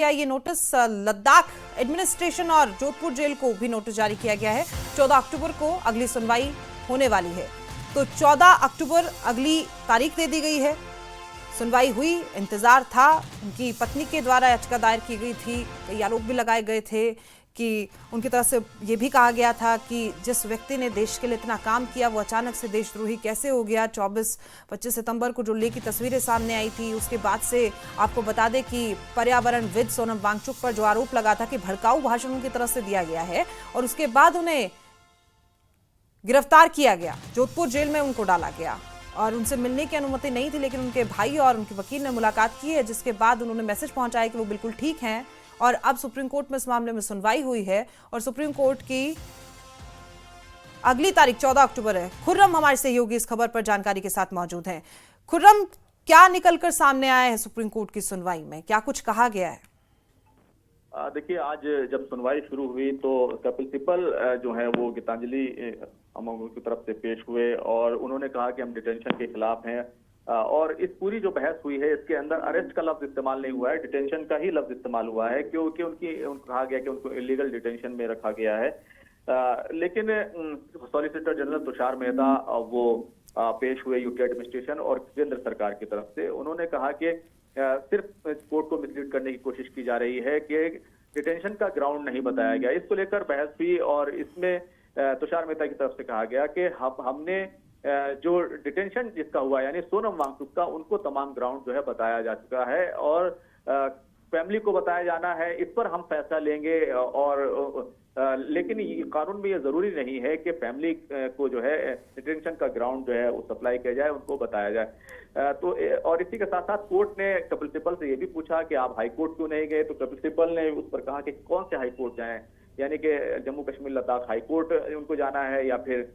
या ये notice Ladakh administration और जोधपुर जेल को भी नोटिस जारी किया गया है। 14 अक्टूबर को अगली सुनवाई होने वाली है। तो 14 अक्टूबर अगली तारीख दे दी गई है। सुनवाई हुई, इंतजार था। उनकी पत्नी के द्वारा याचिका दायर की गई थी। कई आरोप भी लगाए गए थे कि उनकी तरफ से ये भी कहा गया था कि जिस व्यक्ति ने देश के लिए इतना काम किया वो अचानक से देशद्रोही कैसे हो गया। 24-25 सितंबर को जो लेख की तस्वीरें सामने आई थी, उसके बाद से आपको बता दें कि पर्यावरणविद सोनम वांगचुक पर जो आरोप लगा था कि भड़काऊ भाषण उनकी तरफ से दिया गया है और उसके बाद उन्हें गिरफ्तार किया गया, जोधपुर जेल में उनको डाला गया और उनसे मिलने की अनुमति नहीं थी। लेकिन उनके भाई और उनके वकील ने मुलाकात की है, जिसके बाद उन्होंने मैसेज पहुंचाया कि वो बिल्कुल ठीक हैं। और अब सुप्रीम कोर्ट में इस मामले में सुनवाई हुई है और सुप्रीम कोर्ट की अगली तारीख 14 अक्टूबर है। खुर्रम हमारे सहयोगी इस खबर पर जानकारी के साथ मौजूद हैं। खुर्रम, क्या निकलकर सामने आया है सुप्रीम कोर्ट की सुनवाई में, क्या कुछ कहा गया है? देखिए, आज जब सुनवाई शुरू हुई तो कपिल सिब्बल जो है वो गीतांजलि अमोघ की तरफ से पेश हुए और उन्होंने कहा कि हम डिटेंशन के खिलाफ हैं। और इस पूरी जो बहस हुई है इसके अंदर अरेस्ट का लफ्ज इस्तेमाल नहीं हुआ है, डिटेंशन का ही लफ्ज इस्तेमाल हुआ है, क्योंकि उनको कहा गया कि उनको इलीगल डिटेंशन में रखा गया है। लेकिन सॉलिसिटर जनरल तुषार मेहता वो पेश हुए यूपी एडमिनिस्ट्रेशन और केंद्र सरकार की तरफ से। उन्होंने कहा कि सिर्फ कोर्ट को मिसलीड करने की कोशिश की जा रही है कि डिटेंशन का ग्राउंड नहीं बताया गया। इसको लेकर बहस हुई और इसमें तुषार मेहता की तरफ से कहा गया कि हमने जो डिटेंशन जिसका हुआ यानी सोनम वांगचुक का, उनको तमाम ग्राउंड जो है बताया जा चुका है और फैमिली को बताया जाना है, इस पर हम फैसला लेंगे। और लेकिन कानून में ये जरूरी नहीं है कि फैमिली को जो है डिटेंशन का ग्राउंड जो है वो सप्लाई किया जाए, उनको बताया जाए। तो और इसी के साथ साथ कोर्ट ने कपिल सिब्बल से ये भी पूछा कि आप हाई कोर्ट क्यों नहीं गए, तो कपिल सिब्बल ने उस पर कहा कि कौन से हाई कोर्ट जाएं, यानी कि जम्मू कश्मीर लद्दाख हाई कोर्ट उनको जाना है या फिर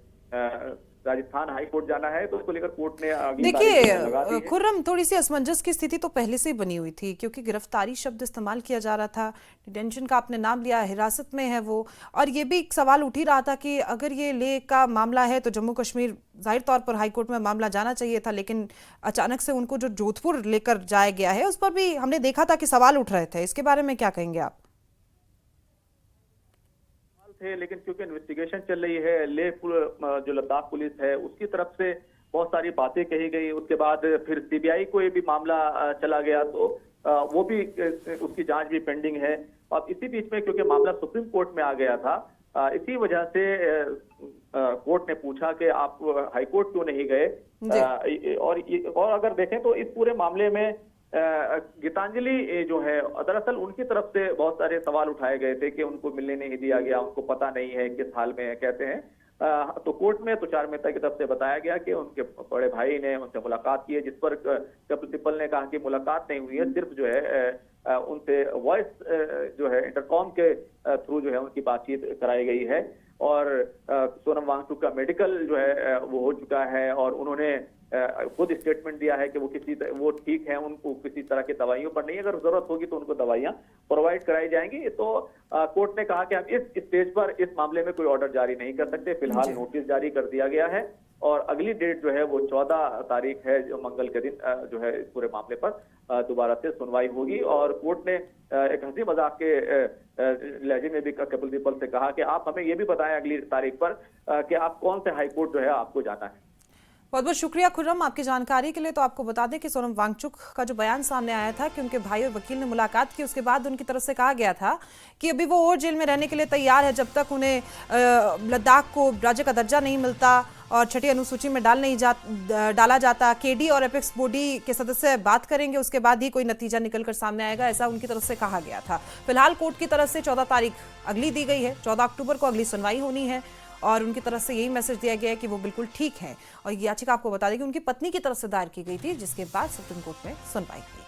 राजस्थान हाई कोर्ट जाना है। तो उसको लेकर कोर्ट ने देखिए खुर्रम, थोड़ी सी असमंजस की स्थिति तो पहले से ही बनी हुई थी, क्योंकि गिरफ्तारी शब्द इस्तेमाल किया जा रहा था, डिटेंशन का आपने नाम लिया, हिरासत में है वो। और ये भी एक सवाल उठ ही रहा था कि अगर ये ले का मामला है तो जम्मू कश्मीर जाहिर तौर पर हाई कोर्ट में मामला जाना चाहिए था, लेकिन अचानक से उनको जो जोधपुर लेकर जाया गया है उस पर भी हमने देखा था कि सवाल उठ रहे थे। इसके बारे में क्या कहेंगे आप? थे, लेकिन क्योंकि इन्वेस्टिगेशन चल रही है, लेह जो लद्दाख पुलिस है उसकी तरफ से बहुत सारी बातें कही गई। उसके बाद फिर सीबीआई को ये भी मामला चला गया, तो वो भी उसकी जांच भी पेंडिंग है। अब इसी बीच में क्योंकि मामला सुप्रीम कोर्ट में आ गया था, इसी वजह से कोर्ट ने पूछा कि आप हाई कोर्ट क्यों नहीं गए। और अगर देखें तो इस पूरे मामले में गीतांजलि जो है, दरअसल उनकी तरफ से बहुत सारे सवाल उठाए गए थे कि उनको मिलने नहीं दिया गया, उनको पता नहीं है किस हाल में है, कहते हैं। तो कोर्ट में तुषार मेहता की तरफ से बताया गया कि उनके बड़े भाई ने उनसे मुलाकात की है, जिस पर कपिल सिब्बल ने कहा कि मुलाकात नहीं हुई है, सिर्फ जो है उनसे वॉइस जो है इंटरकॉम के थ्रू जो है उनकी बातचीत कराई गई है। और सोनम वांगचुक का मेडिकल जो है वो हो चुका है और उन्होंने खुद स्टेटमेंट दिया है कि वो ठीक है, उनको किसी तरह की दवाइयों पर नहीं, अगर जरूरत होगी तो उनको दवाइयां प्रोवाइड कराई जाएंगी। तो कोर्ट ने कहा कि हम इस स्टेज पर इस मामले में कोई ऑर्डर जारी नहीं कर सकते, फिलहाल नोटिस जारी कर दिया गया है और अगली डेट जो है वो 14 तारीख है, जो मंगल के दिन जो है इस पूरे मामले पर दोबारा से सुनवाई होगी। और कोर्ट ने एक हंसी मजाक के लहजे में भी कपिल सिब्बल से कहा कि आप हमें ये भी बताएं अगली तारीख पर कि आप कौन से हाई कोर्ट जो है आपको जाना है। बहुत बहुत शुक्रिया खुर्रम आपकी जानकारी के लिए। तो आपको बता दें कि सोनम वांगचुक का जो बयान सामने आया था कि उनके भाई और वकील ने मुलाकात की, उसके बाद उनकी तरफ से कहा गया था कि अभी वो और जेल में रहने के लिए तैयार है जब तक उन्हें लद्दाख को राज्य का दर्जा नहीं मिलता और छठी अनुसूची में डाला जाता। केडी और एपेक्स बॉडी के सदस्य बात करेंगे, उसके बाद ही कोई नतीजा निकलकर सामने आएगा, ऐसा उनकी तरफ से कहा गया था। फिलहाल कोर्ट की तरफ से 14 तारीख अगली दी गई है, 14 अक्टूबर को अगली सुनवाई होनी है और उनकी तरफ से यही मैसेज दिया गया है कि वो बिल्कुल ठीक हैं। और याचिका आपको बता दें कि उनकी पत्नी की तरफ से दायर की गई थी, जिसके बाद सुप्रीम कोर्ट में सुनवाई हुई।